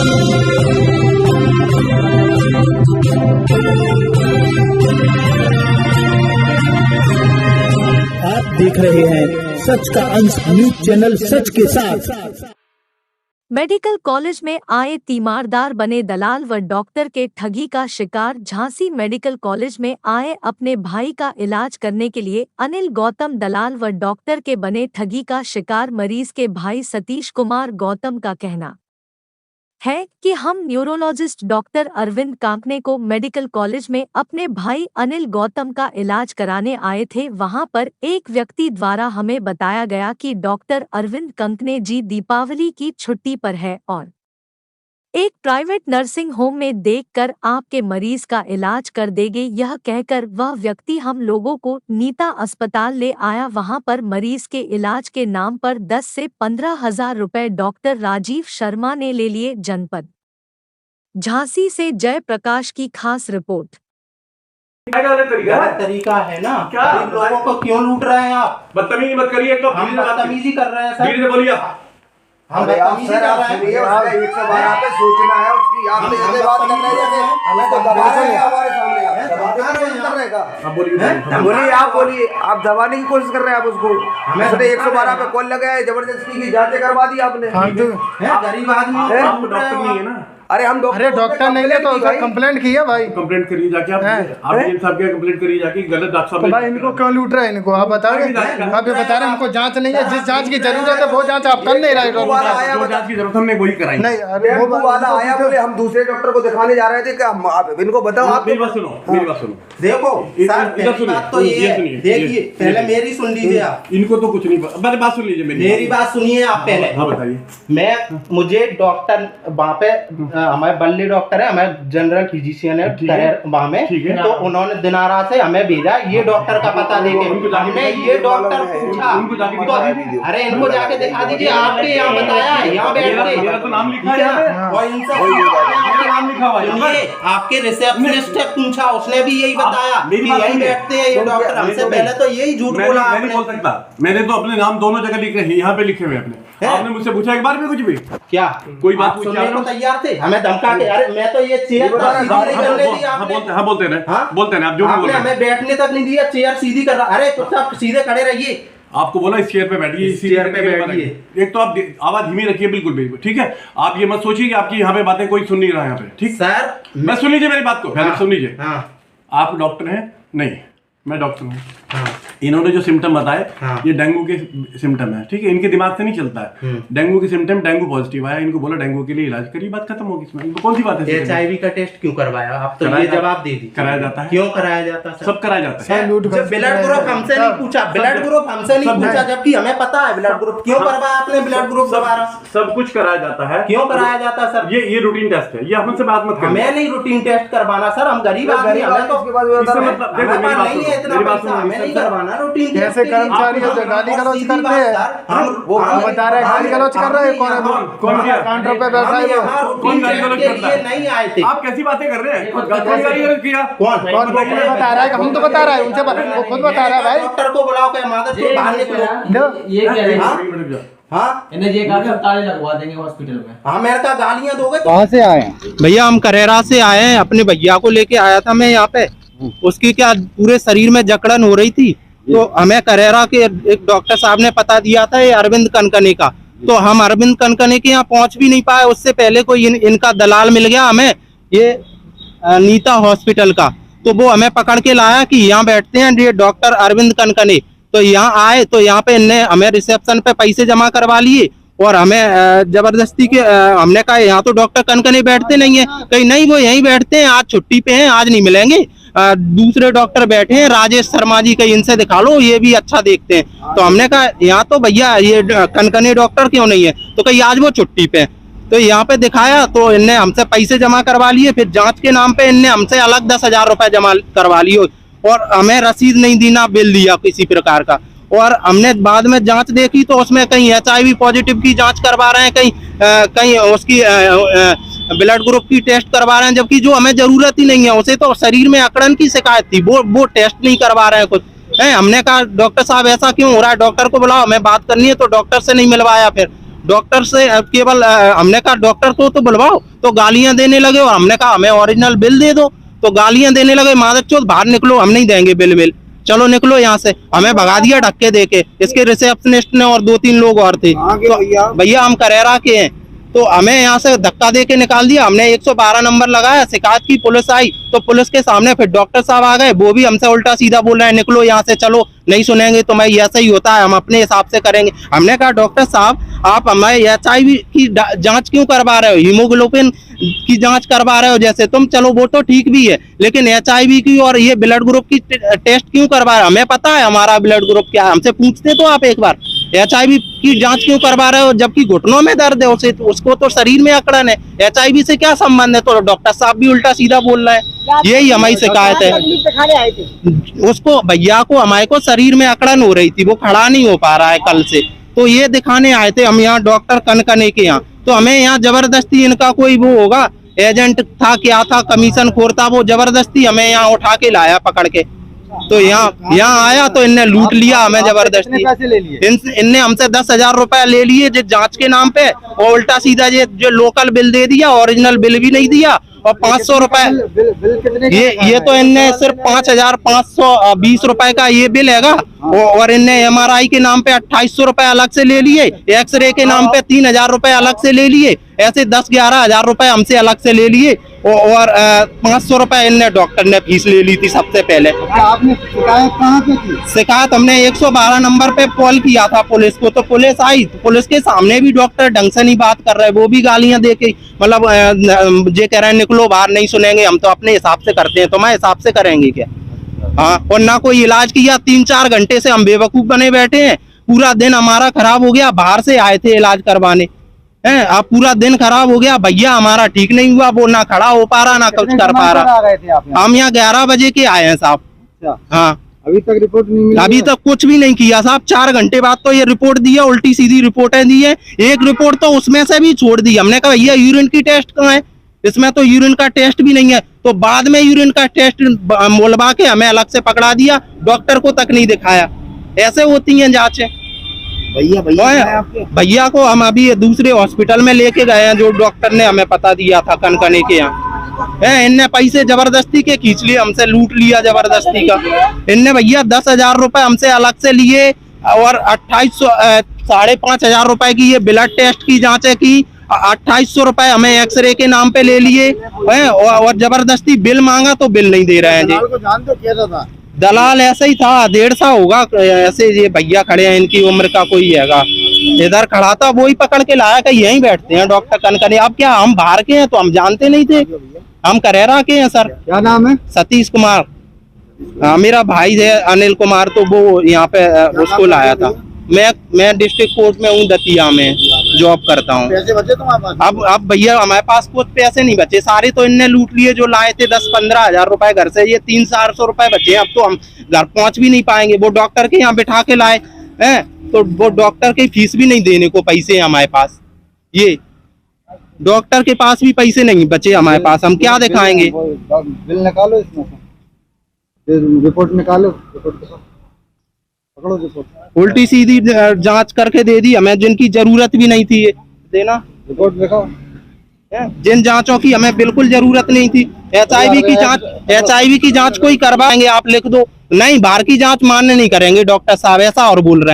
आप देख रहे हैं सच का अंश न्यूज चैनल, सच के साथ। मेडिकल कॉलेज में आए तीमारदार बने दलाल व डॉक्टर के ठगी का शिकार। झांसी मेडिकल कॉलेज में आए अपने भाई का इलाज करने के लिए अनिल गौतम दलाल व डॉक्टर के बने ठगी का शिकार। मरीज के भाई सतीश कुमार गौतम का कहना है कि हम न्यूरोलॉजिस्ट डॉक्टर अरविंद कांकने को मेडिकल कॉलेज में अपने भाई अनिल गौतम का इलाज कराने आए थे। वहां पर एक व्यक्ति द्वारा हमें बताया गया कि डॉक्टर अरविंद कांकने जी दीपावली की छुट्टी पर है और एक प्राइवेट नर्सिंग होम में देखकर आपके मरीज का इलाज कर देंगे। यह कहकर वह व्यक्ति हम लोगों को नीता अस्पताल ले आया। वहां पर मरीज के इलाज के नाम पर 10 से 15 हजार रुपए डॉक्टर राजीव शर्मा ने ले लिए। जनपद झांसी से जय प्रकाश की खास रिपोर्ट। तरीका है ना, क्या लोगों को क्यों लूट रहे हैं आप? बदतमीजी मत करिए। तो हम बदतमीजी कर रहे हैं सर। धीरे से बोलिए। हम बदतमीजी कर रहे हैं। 112 पे सूचना है उसकी, आप ऐसे बात कर रहे हैं, हमें तो दबा रहे हैं हमारे सामने। आप बोलिए, आप बोलिए, आप दबाने की कोशिश कर रहे हैं। आप उसको हमें 112 पे कॉल लगाया है, जबरदस्ती की जांच करवा दी आपने। गरीब आदमी डॉक्टर नहीं है ना। अरे हम डॉक्टर नहीं है तो कंप्लेंट किया भाई। कंप्लेंट करिए जाके आप डीएम साहब के कंप्लेंट करिए जाके। गलत डॉक्टर साहब भाई इनको क्यों लूट रहे हैं इनको? आप बताओगे? आप ये बता रहे हैं हमको जांच नहीं है। जिस जांच की जरूरत है वो जांच आप कर नहीं रहे। जो जांच की जरूरत हमने वही कराई नहीं। टेम्पो वाला आया, बोले हम दूसरे डॉक्टर को दिखाने जा रहे थे। क्या आप इनको बताओ? आप मेरी बात सुनो, मेरी बात सुनो। देखो सर, पहली बात तो ये देखिए, पहले मेरी सुन लीजिए आप। इनको तो कुछ नहीं, मेरी बात सुन लीजिए। मेरी बात सुनिए आप पहले। हाँ बताइए। मुझे डॉक्टर वहाँ पे हमारे बल्ली डॉक्टर है, हमें जनरल फिजिशियन है वहाँ में, तो उन्होंने दिनारा से हमें भेजा ये डॉक्टर का पता देके। हमने ये डॉक्टर पूछा तो अरे इनको जाके दिखा दीजिए। आपके यहाँ बताया है, यहाँ बैठते तो नाम लिखा है और इनसे नाम लिखा हुआ है। आपके रिसेप्शनिस्ट से पूछा, उसने भी यही बताया कि यही बैठते हैं ये डॉक्टर। हमसे पहले तो यही झूठ बोला। मैं नहीं बोल सकता, मैंने तो अपने नाम दोनों जगह लिखे हैं, यहाँ पे लिखे हुए अपने। आपने मुझसे पूछा एक बार भी कुछ भी? क्या कोई बात सुनने को तैयार थे? हमें धमका के, अरे मैं तो ये चेयर बोलते हैं आप जो आपने हमें बैठने तक नहीं दिया, चेयर सीधी कर रहा। अरे चुपचाप सीधे खड़े रहिए। आपको बोला इस चेयर पे बैठिए, इस चेयर पे बैठिए। एक तो आप आवाज धीमी रखिए, बिल्कुल बिल्कुल ठीक है। आप ये मत सोचिए कि आपकी यहाँ पे बातें कोई सुन नहीं रहा है यहाँ पे, ठीक सर? मैं सुन लीजिए मेरी बात को, पहले सुन लीजिए। आप डॉक्टर हैं? नहीं, मैं डॉक्टर हूँ। इन्होंने जो सिम्टम बताए ये डेंगू के सिम्टम है, ठीक है। इनके दिमाग से नहीं चलता है। डेंगू के सिम्टम, डेंगू पॉजिटिव आया, इनको बोला डेंगू के लिए इलाज करिए, बात खत्म होगी। इसमें इनको कौन सी बात है? HIV का टेस्ट क्यों करवाया? आप तो ये जवाब दे दी। कराया जाता है। क्यों कराया जाता है? सब कराया जाता है। ब्लड ग्रुप हमसे नहीं पूछा, ब्लड ग्रुप हमसे नहीं पूछा, जबकि हमें पता है ब्लड ग्रुप। क्यों करवाया आपने ब्लड ग्रुप दोबारा? सब कुछ कराया जाता है। क्यों कराया जाता है सर? ये रूटीन टेस्ट है, ये हमसे बात मत करिए। हमें नहीं रूटीन टेस्ट करवाना सर, हम गरीब आदमी, हमें तो नहीं है इतना पैसा, हमें नहीं करवाना रूटीन टेस्ट। कर्मचारी गाली गलौज करते हैं, वो बता रहे गाली गलौज कर रहे हैं। कौन काउंटर पे बैठा है? कौन गाली गलौज करता है? नहीं आए थे। आप कैसी बातें कर रहे हैं? गाली गलौज किया? कौन बता रहा है? हम तो बता रहा है, उनसे वो खुद बता रहा है भाई। डॉक्टर को बुलाओ के मादर से बाहर निकलो। ये कह रहे हैं इन्हें ये कहा कि हम ताले लगवा देंगे हॉस्पिटल में। हाँ, मेरे का गालियां दोगे? कहाँ से आए हैं भैया? हम करेरा से आए हैं, अपने भैया को लेके आया था मैं यहाँ पे। उसकी क्या पूरे शरीर में जकड़न हो रही थी, तो हमें करेरा के एक डॉक्टर साहब ने पता दिया था ये अरविंद कनकने का। तो हम अरविंद कनकने के यहाँ पहुंच भी नहीं पाए, उससे पहले कोई इनका दलाल मिल गया हमें, ये नीता हॉस्पिटल का। तो वो हमें पकड़ के लाया कि यहाँ बैठते हैं ये डॉक्टर अरविंद कनकने। तो यहाँ आए तो यहाँ पे इनने हमें रिसेप्शन पे पैसे जमा करवा लिए और हमें जबरदस्ती के हमने कहा यहाँ तो डॉक्टर कनकने बैठते नहीं है। कहीं नहीं, वो यहीं बैठते हैं, आज छुट्टी पे हैं, आज नहीं मिलेंगे। दूसरे डॉक्टर बैठे हैं, राजेश शर्मा जी, कहीं इनसे दिखा लो, ये भी अच्छा देखते हैं। तो हमने कहा यहाँ तो भैया ये कनकने डॉक्टर क्यों नहीं है? तो कहीं आज वो छुट्टी पे। तो यहाँ पे दिखाया तो इनने हमसे पैसे जमा करवा लिए। फिर जांच के नाम पे इनने हमसे अलग 10,000 रुपए जमा करवा लिए और हमें रसीद नहीं दी, ना बिल दिया किसी प्रकार का। और हमने बाद में जांच देखी तो उसमें कहीं HIV पॉजिटिव की जांच करवा रहे हैं, कहीं उसकी ब्लड ग्रुप की टेस्ट करवा रहे हैं, जबकि जो हमें जरूरत ही नहीं है। उसे तो शरीर में अकड़न की शिकायत थी, वो टेस्ट नहीं करवा रहे हैं कुछ है। हमने कहा डॉक्टर साहब ऐसा क्यों हो रहा है? डॉक्टर को बुलाओ, हमें बात करनी है। तो डॉक्टर से नहीं मिलवाया। फिर डॉक्टर से केवल हमने कहा डॉक्टर को तो बुलवाओ, तो गालियां देने लगे और हमने कहा हमें ओरिजिनल बिल दे दो, तो गालियां देने लगे, मादर चौथ बाहर निकलो, हम नहीं देंगे बिल, चलो निकलो यहाँ से। हमें भगा दिया धक्के देके। इसके रिसेप्शनिस्ट ने और 2-3 लोग और थे। तो भैया हम करेरा के हैं, तो हमें यहाँ से धक्का दे के निकाल दिया। हमने 112 नंबर लगाया, शिकायत की, पुलिस आई, तो पुलिस के सामने फिर डॉक्टर साहब आ गए, वो भी हमसे उल्टा सीधा बोल रहे हैं, निकलो यहाँ से, चलो नहीं सुनेंगे तो मैं ऐसा ही होता है, हम अपने हिसाब से करेंगे। हमने कहा डॉक्टर साहब आप हमें HIV की जांच क्यों करवा रहे हो, हीमोग्लोबिन की जांच करवा रहे हो, जैसे तुम, चलो वो तो ठीक भी है, लेकिन HIV की और ये ब्लड ग्रुप की टेस्ट क्यों करवा रहे हो? हमें पता है हमारा ब्लड ग्रुप क्या है, हमसे पूछते तो आप एक बार। HIV की जांच क्यों करवा रहे हो जबकि घुटनों में दर्द है, उसे उसको तो शरीर में अकड़न है, HIV से क्या संबंध है? तो डॉक्टर साहब भी उल्टा सीधा बोल रहे हैं। यही हमारी शिकायत है। उसको भैया को हमारे को शरीर में अकड़न हो रही थी, वो खड़ा नहीं हो पा रहा है कल से, तो ये दिखाने आए थे हम यहाँ डॉक्टर कनकने के यहाँ। तो हमें यहाँ जबरदस्ती, इनका कोई वो होगा एजेंट था क्या था, कमीशन खोर था, वो जबरदस्ती हमें यहाँ उठा के लाया पकड़ के। तो यहाँ आया तो इनने लूट लिया हमें जबरदस्ती। इनने हमसे 10,000 रुपया ले लिए जिस जांच के नाम पे, और उल्टा सीधा जो लोकल बिल दे दिया, ओरिजिनल बिल भी नहीं दिया, और 500 रुपए ये तो इनने सिर्फ 5,520 रुपए का ये बिल हैगा, और इनने MRI के नाम पे 2800 रुपए अलग से ले लिए, एक्सरे के नाम पे 3,000 रुपए अलग से ले लिए, ऐसे 10-11 हजार रुपए हमसे अलग से ले लिए, और 500 रुपए इनने डॉक्टर ने फीस ले ली थी सबसे पहले। आपने शिकायत कहाँ पे की? शिकायत हमने 112 नंबर पे कॉल किया था पुलिस को, तो पुलिस आई, तो पुलिस के सामने भी डॉक्टर ढंग से नहीं बात कर रहे, वो भी गालियां दे के, मतलब ये कह रहे हैं निकलो बाहर, नहीं सुनेंगे, हम तो अपने हिसाब से करते हैं, तुम्हारे हिसाब से करेंगे क्या? हाँ, और ना कोई इलाज किया, 3-4 घंटे से हम बेवकूफ बने बैठे हैं, पूरा दिन हमारा खराब हो गया। बाहर से आए थे इलाज करवाने, हैं, अब पूरा दिन खराब हो गया, भैया हमारा ठीक नहीं हुआ, वो ना खड़ा हो पा रहा ना कुछ कर पा रहा। हम यहाँ 11 बजे के आए हैं साहब। हाँ, अभी तक रिपोर्ट नहीं मिली? अभी तक कुछ भी नहीं किया साहब। 4 घंटे बाद तो ये रिपोर्ट दी है, उल्टी सीधी रिपोर्टें दी है। एक रिपोर्ट तो उसमें से भी छोड़ दी। हमने कहा भैया यूरिन की टेस्ट कहाँ है, इसमें तो यूरिन का टेस्ट भी नहीं है, तो बाद में यूरिन का टेस्ट बोलवा के हमें अलग से पकड़ा दिया, डॉक्टर को तक नहीं दिखाया। ऐसे होती हैं जांचें। भैया को हम अभी दूसरे हॉस्पिटल में लेके गए हैं, जो डॉक्टर ने हमें पता दिया था कनकने के यहाँ। इनने पैसे जबरदस्ती के खींच लिए, हमसे लूट लिया जबरदस्ती का। इनने भैया 10,000 रुपए हमसे अलग से लिए, और 5,500 रुपए की ये ब्लड टेस्ट की जांचें की, 2,800 रुपए हमें एक्सरे के नाम पे ले लिए, और जबरदस्ती बिल मांगा तो बिल नहीं दे रहे हैं जी। जान तो कैसा था? दलाल ऐसे ही था, 150 होगा ऐसे। ये भैया खड़े हैं, इनकी उम्र का कोई हैगा, इधर खड़ा था, वो ही पकड़ के लाया कि यहीं बैठते हैं डॉक्टर कनकने। अब क्या हम बाहर के हैं तो हम जानते नहीं थे, हम करेरा के हैं सर। क्या नाम है? सतीश कुमार। मेरा भाई है अनिल कुमार, तो वो यहाँ पे उसको लाया था। मैं डिस्ट्रिक्ट कोर्ट में हूँ, दतिया में जॉब करता हूँ। पैसे बचे तुम्हारे पास? अब भैया हमारे पास कुछ पैसे नहीं बचे, सारे तो इनने लूट लिए। जो लाए थे 10-15 हजार रुपए घर से, ये 300-400 रुपए बचे। अब तो हम घर पहुंच भी नहीं पाएंगे। वो डॉक्टर के यहाँ बिठा के लाए हैं, तो वो डॉक्टर की फीस भी नहीं देने को पैसे हैं हमारे पास। ये डॉक्टर के पास भी पैसे नहीं बचे हमारे पास, हम क्या दिखाएंगे? बिल निकालो, इसमें रिपोर्ट निकालो, पकड़ो रिपोर्ट। उल्टी सीधी जांच करके दे दी हमें, जिनकी जरूरत भी नहीं थी। देना रिपोर्ट दिखाओ। जिन जांचों की हमें बिल्कुल जरूरत नहीं थी। HIV की जांच कोई करवाएंगे आप, लिख दो। नहीं, बाहर की जांच मान्य नहीं करेंगे डॉक्टर साहब, ऐसा और बोल रहे हैं।